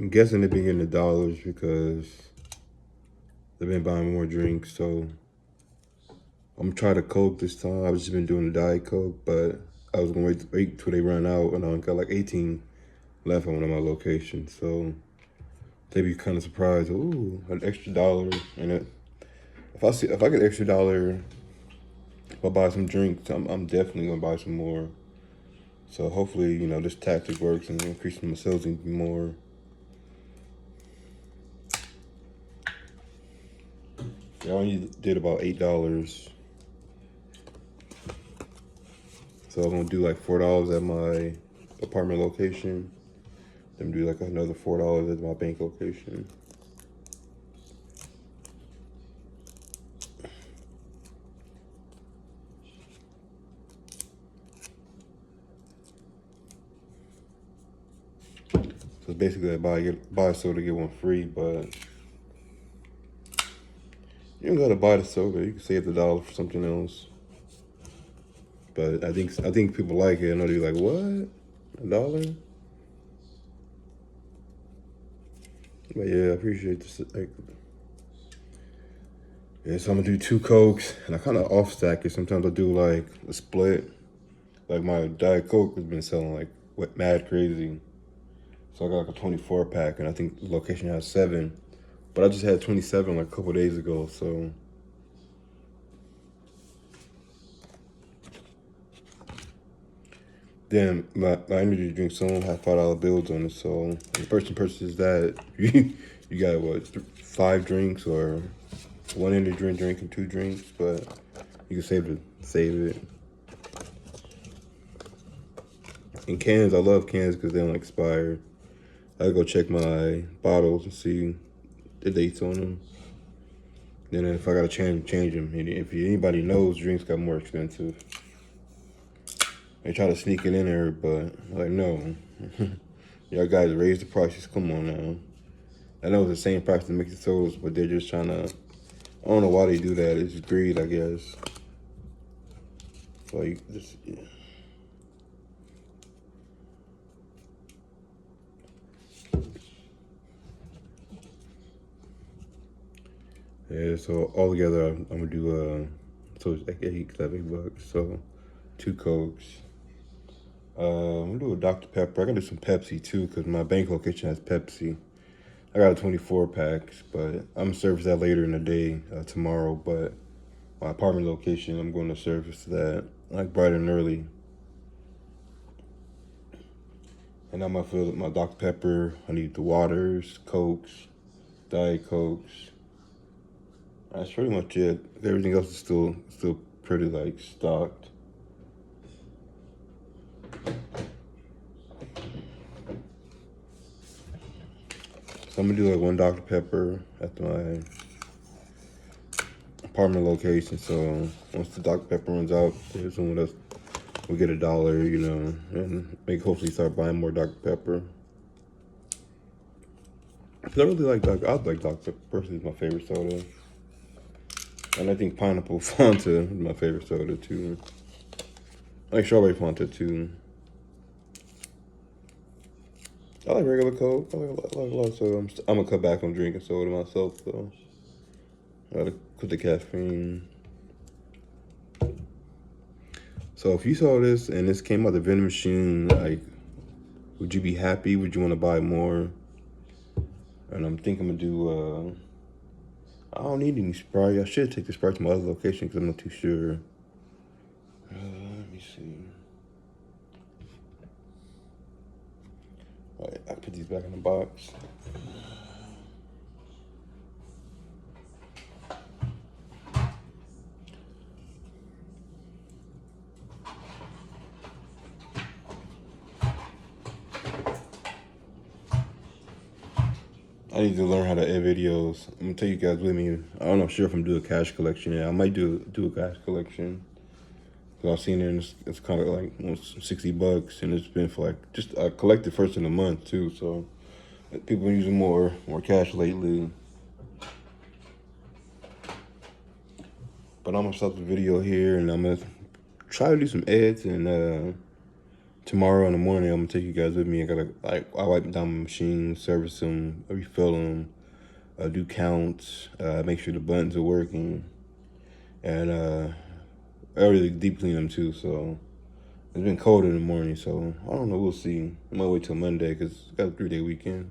I'm guessing they've been getting the dollars because they've been buying more drinks. So I'm gonna try the Coke this time. I've just been doing the Diet Coke, but I was gonna wait till they run out, and I only got like 18 left on one of my locations. So they'd be kind of surprised. Ooh, an extra dollar, and if I get an extra dollar, if I buy some drinks, I'm definitely gonna buy some more. So hopefully, this tactic works and increasing my sales even more. I only did about $8. So I'm gonna do like $4 at my apartment location. Then do like another $4 at my bank location. So basically, I buy a soda, get one free, but you don't gotta buy the soda. You can save the dollar for something else. But I think people like it. I know they're like, what? $1? But yeah, I appreciate this. Yeah, so I'm gonna do 2 Cokes, and I kind of off stack it. Sometimes I do like a split. Like my Diet Coke has been selling like mad crazy. So I got like a 24 pack, and I think the location has 7. But I just had 27 like a couple days ago, so. Then my energy drink someone had $5 bills on it, so the person purchases that, you got what, 5 drinks or one energy drink drinking 2 drinks, but you can save it. And cans, I love cans because they don't expire. I go check my bottles and see the dates on them. Then if I gotta change them. And if anybody knows, drinks got more expensive. They try to sneak it in there, but like no, y'all guys raise the prices. Come on now. I know it's the same price to mix the sodas, but they're just trying to. I don't know why they do that. It's greed, I guess. Like this. Yeah. Yeah, so all together, I'm gonna do so it's like $8 So 2 Cokes. I'm gonna do a Dr. Pepper. I gotta do some Pepsi too, cause my bank location has Pepsi. I got a 24 packs, but I'm gonna service that later in the day, tomorrow. But my apartment location, I'm going to service that like bright and early. And I'm gonna fill up my Dr. Pepper. I need the waters, Cokes, Diet Cokes. That's pretty much it. Everything else is still pretty like stocked. So I'm gonna do like 1 Dr. Pepper at my apartment location. So once the Dr. Pepper runs out, someone else will get $1, and maybe hopefully start buying more Dr. Pepper. Cause I really like I like Dr. Pepper. Personally, is my favorite soda. And I think pineapple Fanta is my favorite soda too. I like strawberry Fanta too. I like regular Coke. I like a lot of soda. I'm gonna cut back on drinking soda myself though. I gotta quit the caffeine. So if you saw this and this came out the vending machine, like, would you be happy? Would you want to buy more? And I'm thinking I'm gonna do. I don't need any Sprite. I should take the Sprite to my other location because I'm not too sure. Let me see. All right, I put these back in the box. I need to learn how to edit videos. I'm gonna take you guys with me. I don't know sure if I'm doing a cash collection. Yeah, I might do a cash collection. Cause I've seen it and it's kind of like almost $60, and it's been for like just I collected first in the month too. So people are using more cash lately. But I'm gonna stop the video here, and I'm gonna try to do some edits and tomorrow in the morning, I'm gonna take you guys with me. I wipe down my machines, service them, refill them, do counts, make sure the buttons are working, and I really deep clean them too. So it's been cold in the morning, so I don't know. We'll see. I might wait till Monday because it's got a 3-day weekend.